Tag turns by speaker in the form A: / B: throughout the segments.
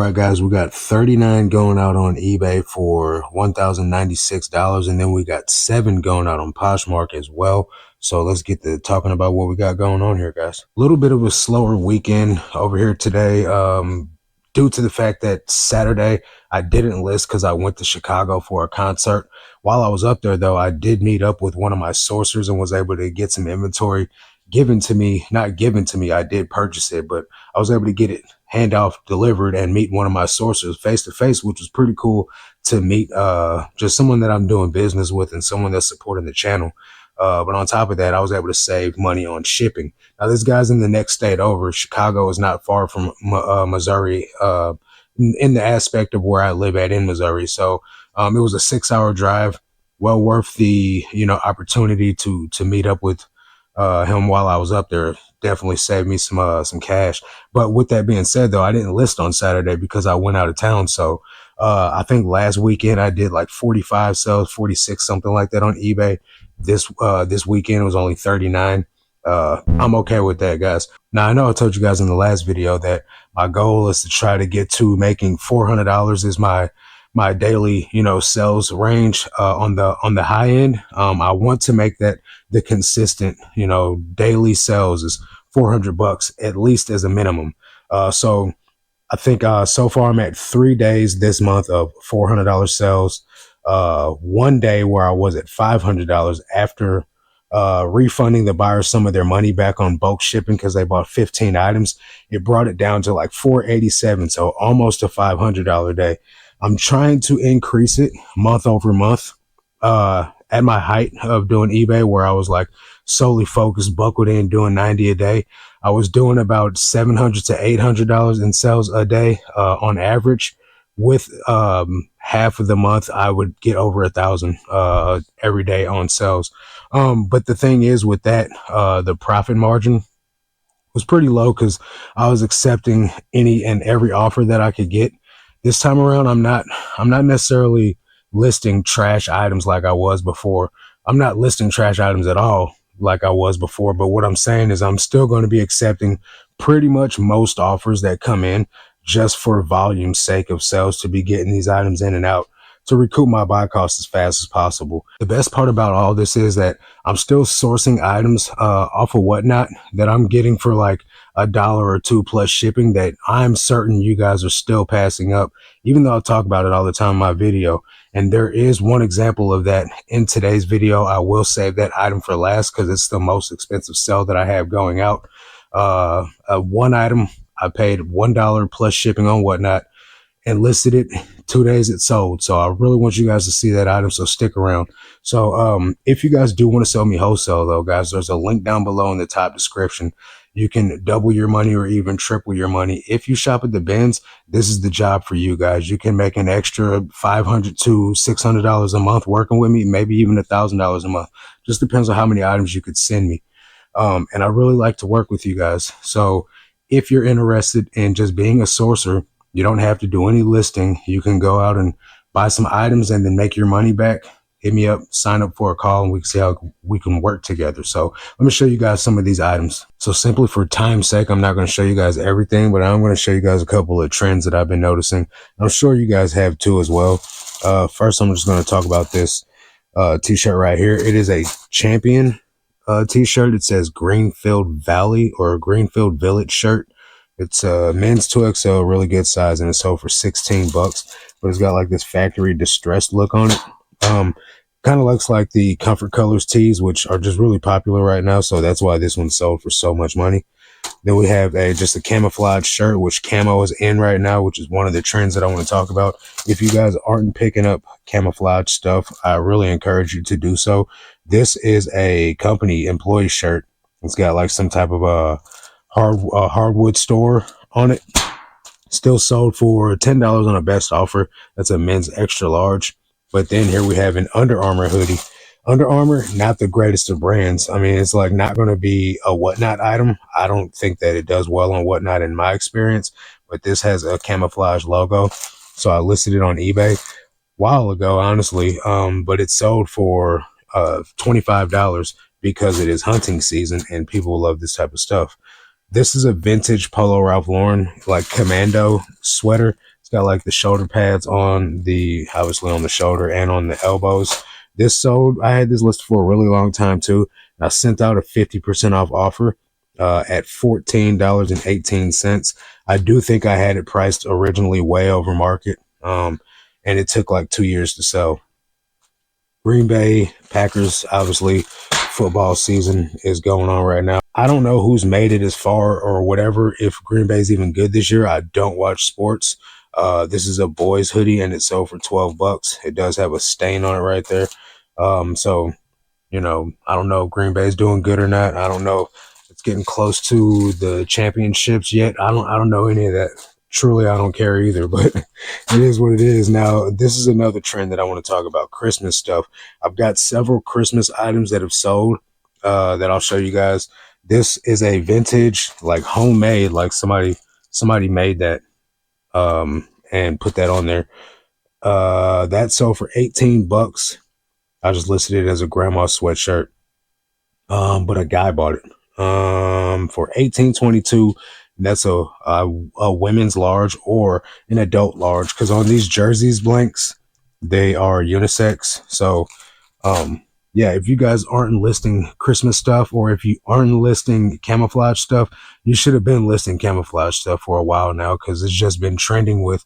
A: right, guys, we got 39 going out on eBay for $1,096, and then we got 7 going out on Poshmark as well. So let's get to talking about what we got going on here, guys. A little bit of a slower weekend over here today, due to the fact that Saturday I didn't list because I went to Chicago for a concert. While I was up there, though, I did meet up with one of my sourcers and was able to get some inventory given to me. Not given to me, I did purchase it, but I was able to get it handoff delivered and meet one of my sourcers face to face, which was pretty cool to meet just someone that I'm doing business with and someone that's supporting the channel. But on top of that, I was able to save money on shipping. Now, this guy's in the next state over. Chicago is not far from Missouri, in the aspect of where I live at in Missouri. So it was a 6-hour drive, well worth the opportunity to meet up with him while I was up there. Definitely saved me some cash. But with that being said, though, I didn't list on Saturday because I went out of town. So I think last weekend I did like 45 sales, 46, something like that on eBay. This weekend it was only 39. I'm okay with that, guys. Now, I know I told you guys in the last video that my goal is to try to get to making $400 is my daily, sales range on the high end. I want to make that the consistent, daily sales is $400 at least as a minimum. So I think so far I'm at 3 days this month of $400 sales. One day where I was at $500 after refunding the buyer some of their money back on bulk shipping because they bought 15 items. It brought it down to like $487, so almost a $500 day. I'm trying to increase it month over month. At my height of doing eBay, where I was like solely focused, buckled in, doing 90 a day, I was doing about $700 to $800 in sales a day on average. With half of the month, I would get over 1,000 every day on sales. But the thing is with that, the profit margin was pretty low because I was accepting any and every offer that I could get. This time around, I'm not necessarily listing trash items like I was before. I'm not listing trash items at all like I was before. But what I'm saying is I'm still going to be accepting pretty much most offers that come in just for volume's sake of sales, to be getting these items in and out to recoup my buy costs as fast as possible. The best part about all this is that I'm still sourcing items off of Whatnot that I'm getting for like $1 or $2 plus shipping that I'm certain you guys are still passing up, even though I talk about it all the time in my video. And there is one example of that in today's video. I will save that item for last because it's the most expensive sale that I have going out. One item I paid $1 plus shipping on Whatnot and listed it. 2 days it sold. So I really want you guys to see that item, so stick around. So if you guys do want to sell me wholesale, though, guys, there's a link down below in the top description. You can double your money or even triple your money. If you shop at the bins, this is the job for you guys. You can make an extra $500 to $600 a month working with me, maybe even $1,000 a month. Just depends on how many items you could send me. And I really like to work with you guys. So if you're interested in just being a sourcer, you don't have to do any listing. You can go out and buy some items and then make your money back. Hit me up, sign up for a call, and we can see how we can work together. So let me show you guys some of these items. So simply for time's sake, I'm not going to show you guys everything, but I'm going to show you guys a couple of trends that I've been noticing. I'm sure you guys have too as well. First, I'm just going to talk about this t-shirt right here. It is a Champion t-shirt. It says Greenfield Valley or Greenfield Village shirt. It's a men's 2XL, really good size, and it's sold for $16, but it's got like this factory distressed look on it. Kind of looks like the Comfort Colors tees, which are just really popular right now. So that's why this one sold for so much money. Then we have just a camouflage shirt, which camo is in right now, which is one of the trends that I want to talk about. If you guys aren't picking up camouflage stuff, I really encourage you to do so. This is a company employee shirt. It's got like some type of hardwood store on it. Still sold for $10 on a best offer. That's a men's extra large. But then here we have an Under Armour hoodie. Under Armour, not the greatest of brands. I mean, it's like not going to be a Whatnot item. I don't think that it does well on Whatnot in my experience, but this has a camouflage logo. So I listed it on eBay a while ago, honestly. But it sold for $25 because it is hunting season and people love this type of stuff. This is a vintage Polo Ralph Lauren, like commando sweater. It's got like the shoulder pads on the, obviously on the shoulder and on the elbows. This sold, I had this listed for a really long time too. I sent out a 50% off offer at $14.18. I do think I had it priced originally way over market. And it took like 2 years to sell. Green Bay Packers, obviously, football season is going on right now. I don't know who's made it as far or whatever, if Green Bay's even good this year. I don't watch sports. This is a boys hoodie and it sold for $12. It does have a stain on it right there. So, you know, I don't know if Green Bay's doing good or not. I don't know if it's getting close to the championships yet. I don't know any of that. Truly, I don't care either, but it is what it is. Now, this is another trend that I want to talk about, Christmas stuff. I've got several Christmas items that have sold that I'll show you guys. This is a vintage, like homemade, like somebody made that and put that on there. That sold for $18. I just listed it as a grandma sweatshirt. But a guy bought it for $18.22. That's a women's large or an adult large, because on these jerseys blanks they are unisex. So yeah, if you guys aren't listing Christmas stuff, or if you aren't listing camouflage stuff, you should have been listing camouflage stuff for a while now, because it's just been trending with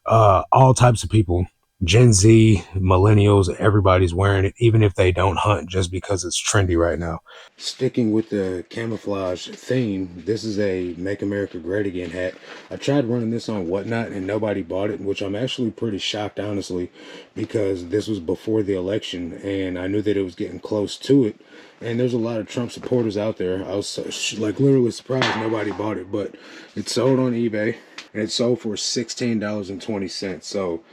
A: all types of people. Gen Z, millennials, everybody's wearing it, even if they don't hunt, just because it's trendy right now. Sticking with the camouflage theme, this is a Make America Great Again hat. I tried running this on Whatnot and nobody bought it, which I'm actually pretty shocked, honestly, because this was before the election and I knew that it was getting close to it. And there's a lot of Trump supporters out there. I was like literally surprised nobody bought it, but it sold on eBay and it sold for $16.20. So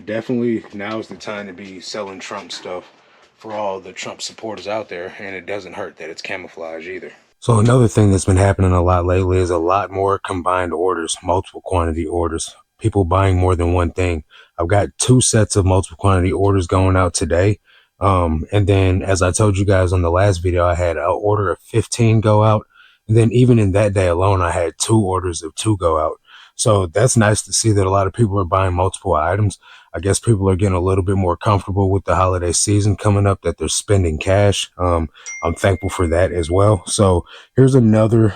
A: definitely now is the time to be selling Trump stuff for all the Trump supporters out there, and it doesn't hurt that it's camouflage either. So another thing that's been happening a lot lately is a lot more combined orders, multiple quantity orders, people buying more than one thing. I've got 2 sets of multiple quantity orders going out today. And then, as I told you guys on the last video, I had an order of 15 go out. And then even in that day alone, I had 2 orders of 2 go out. So that's nice to see that a lot of people are buying multiple items. I guess people are getting a little bit more comfortable with the holiday season coming up, that they're spending cash. I'm thankful for that as well. So here's another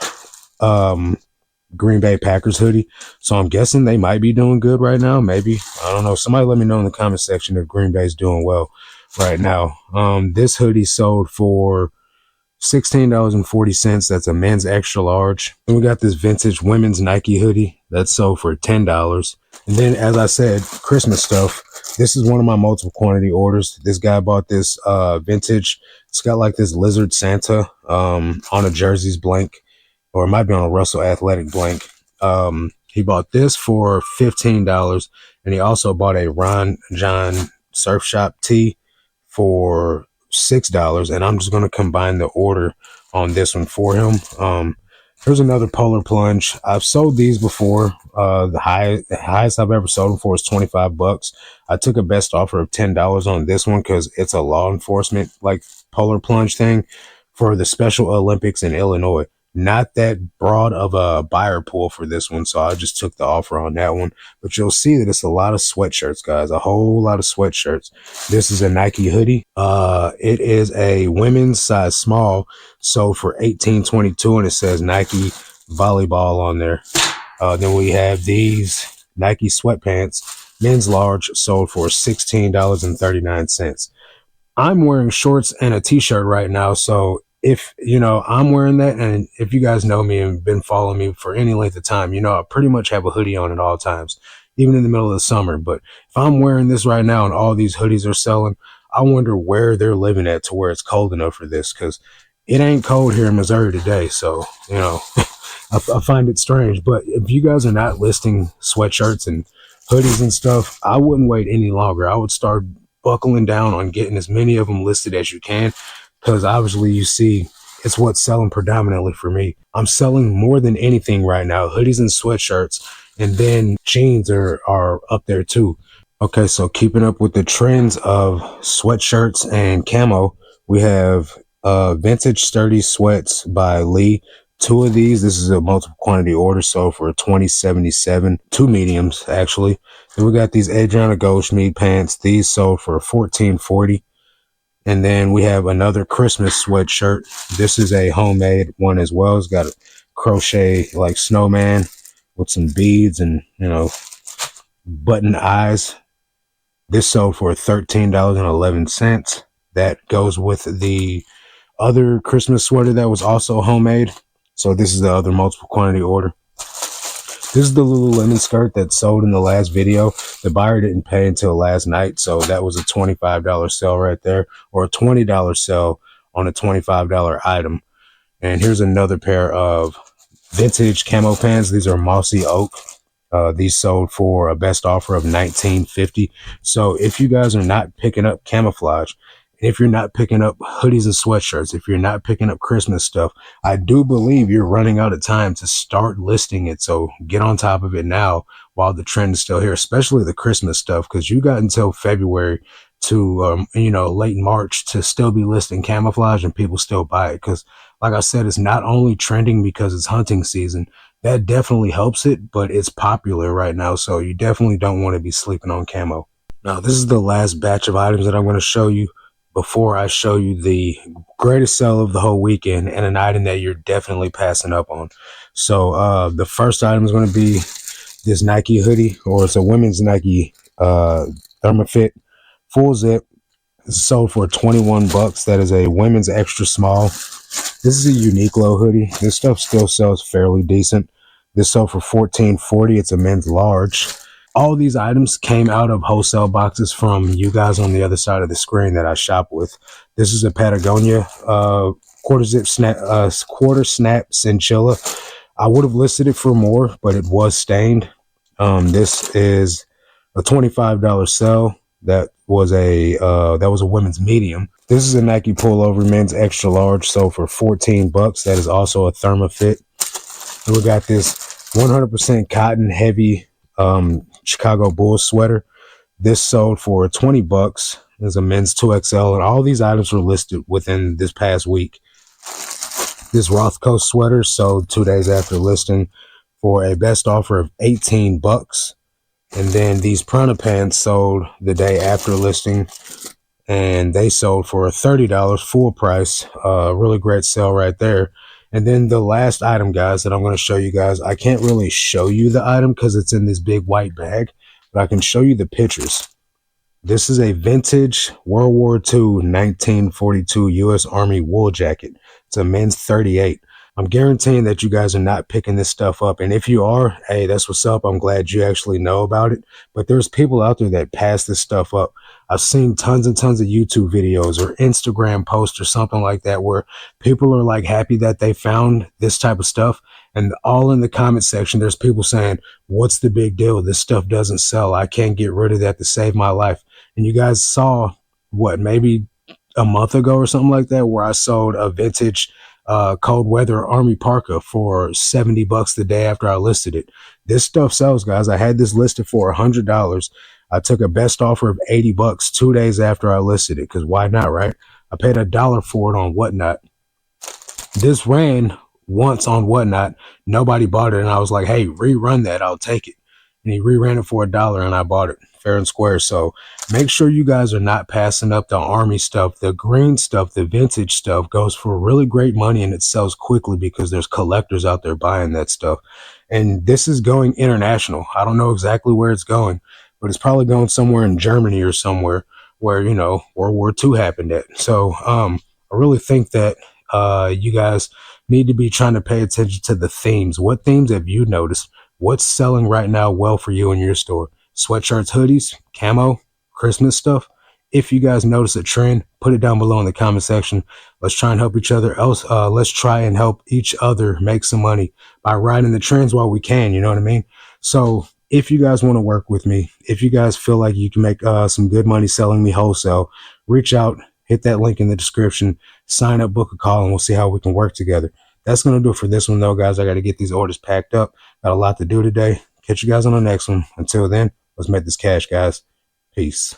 A: Green Bay Packers hoodie. So I'm guessing they might be doing good right now. Maybe. I don't know. Somebody let me know in the comment section if Green Bay's doing well right now. This hoodie sold for $16.40. That's a men's extra large. And we got this vintage women's Nike hoodie that sold for $10. And then, as I said, Christmas stuff. This is one of my multiple quantity orders. This guy bought this vintage. It's got like this lizard Santa on a Jerseys blank, or it might be on a Russell Athletic blank. He bought this for $15, and he also bought a Ron John Surf Shop tee for $6, and I'm just going to combine the order on this one for him. Here's another polar plunge. I've sold these before. The highest I've ever sold them for is $25. I took a best offer of $10 on this one because it's a law enforcement like polar plunge thing for the Special Olympics in Illinois. Not that broad of a buyer pool for this one, so I just took the offer on that one. But you'll see that it's a lot of sweatshirts, guys, a whole lot of sweatshirts. This is a Nike hoodie. It is a women's size small, sold for $18.22, and it says Nike volleyball on there. Then we have these Nike sweatpants, men's large, sold for $16.39. I'm wearing shorts and a t-shirt right now, so if you know I'm wearing that, and if you guys know me and been following me for any length of time, you know I pretty much have a hoodie on at all times, even in the middle of the summer. But if I'm wearing this right now and all these hoodies are selling, I wonder where they're living at to where it's cold enough for this, because it ain't cold here in Missouri today. So, you know, I find it strange. But if you guys are not listing sweatshirts and hoodies and stuff, I wouldn't wait any longer. I would start buckling down on getting as many of them listed as you can, because obviously you see it's what's selling predominantly for me. I'm selling more than anything right now, hoodies and sweatshirts, and then jeans are up there too. Okay, so keeping up with the trends of sweatshirts and camo, we have vintage sturdy sweats by Lee, two of these. This is a multiple quantity order, so for $20.77, two mediums actually. Then we got these Adriana Goldschmied pants. These sold for $14.40. And then we have another Christmas sweatshirt. This is a homemade one as well. It's got a crochet like snowman with some beads and, you know, button eyes. This sold for $13.11. That goes with the other Christmas sweater that was also homemade. So this is the other multiple quantity order. This is the Lululemon skirt that sold in the last video. The buyer didn't pay until last night, so that was a $25 sale right there, or a $20 sale on a $25 item. And here's another pair of vintage camo pants. These are mossy oak. These sold for a best offer of $19.50. So if you guys are not picking up camouflage, if you're not picking up hoodies and sweatshirts, if you're not picking up Christmas stuff, I do believe you're running out of time to start listing it. So get on top of it now while the trend is still here, especially the Christmas stuff, because you got until February to, late March to still be listing camouflage and people still buy it. Because like I said, it's not only trending because it's hunting season. That definitely helps it, but it's popular right now. So you definitely don't want to be sleeping on camo. Now, this is the last batch of items that I'm going to show you before I show you the greatest sell of the whole weekend and an item that you're definitely passing up on. So the first item is going to be this Nike hoodie, or it's a women's Nike Thermofit full zip. It's sold for 21 bucks. That is a women's extra small. This is a Uniqlo hoodie. This stuff still sells fairly decent. This sold for $14.40. It's a men's large. All these items came out of wholesale boxes from you guys on the other side of the screen that I shop with. This is a Patagonia quarter snap chinchilla. I would have listed it for more, but it was stained. This is a $25 sell. That was a women's medium. This is a Nike pullover men's extra large, sold for 14 bucks. That is also a Thermofit. And we got this 100% cotton heavy Chicago Bulls sweater. This sold for 20 bucks. There's a men's 2XL, and all these items were listed within this past week. This Rothko sweater sold 2 days after listing for a best offer of 18 bucks. And then these Prana pants sold the day after listing, and they sold for $30 full price. Really great sale right there. And then the last item, guys, that I'm going to show you guys, I can't really show you the item because it's in this big white bag, but I can show you the pictures. This is a vintage World War II 1942 U.S. Army wool jacket. It's a men's 38. I'm guaranteeing that you guys are not picking this stuff up. And if you are, hey, that's what's up. I'm glad you actually know about it. But there's people out there that pass this stuff up. I've seen tons and tons of YouTube videos or Instagram posts or something like that where people are like happy that they found this type of stuff. And all in the comment section, there's people saying, what's the big deal? This stuff doesn't sell. I can't get rid of that to save my life. And you guys saw what, maybe a month ago or something like that, where I sold a vintage cold weather army parka for 70 bucks the day after I listed it. This stuff sells, guys. I had this listed for $100. I took a best offer of 80 bucks 2 days after I listed it, because why not, right? I paid $1 for it on Whatnot. This ran once on Whatnot. Nobody bought it, and I was like, hey, rerun that. I'll take it. And he reran it for $1, and I bought it fair and square. So make sure you guys are not passing up the army stuff. The green stuff, the vintage stuff goes for really great money, and it sells quickly because there's collectors out there buying that stuff. And this is going international. I don't know exactly where it's going, but it's probably going somewhere in Germany or somewhere where, you know, World War II happened at. So I really think that you guys need to be trying to pay attention to the themes. What themes have you noticed? What's selling right now well for you in your store? Sweatshirts, hoodies, camo, Christmas stuff. If you guys notice a trend, put it down below in the comment section. Let's try and help each other else. Let's try and help each other make some money by riding the trends while we can. You know what I mean? So if you guys want to work with me, if you guys feel like you can make some good money selling me wholesale, reach out, hit that link in the description, sign up, book a call, and we'll see how we can work together. That's going to do it for this one, though, guys. I got to get these orders packed up. Got a lot to do today. Catch you guys on the next one. Until then, let's make this cash, guys. Peace.